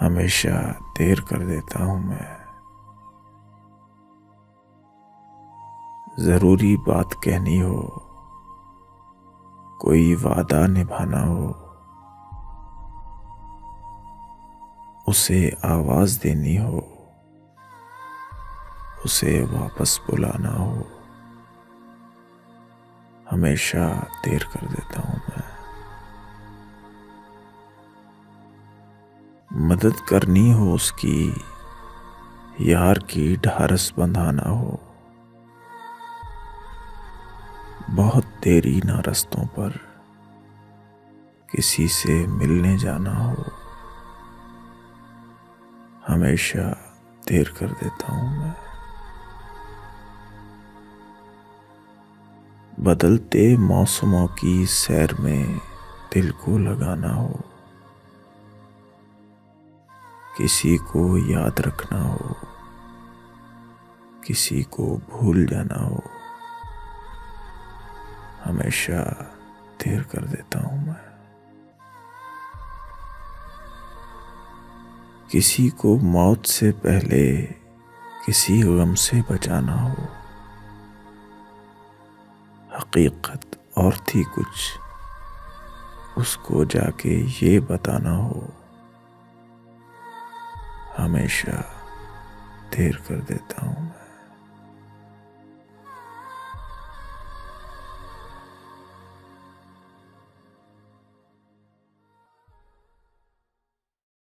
हमेशा देर कर देता हूँ मैं। जरूरी बात कहनी हो, कोई वादा निभाना हो, उसे आवाज देनी हो, उसे वापस बुलाना हो, हमेशा देर कर देता हूँ मैं। मदद करनी हो उसकी, यार की ढारस बंधाना हो, बहुत देरी ना रस्तों पर किसी से मिलने जाना हो, हमेशा देर कर देता हूँ मैं। बदलते मौसमों की सैर में दिल को लगाना हो, किसी को याद रखना हो, किसी को भूल जाना हो, हमेशा देर कर देता हूँ मैं। किसी को मौत से पहले किसी गम से बचाना हो, हकीकत और थी कुछ, उसको जाके ये बताना हो, हमेशा देर कर देता हूँ मैं।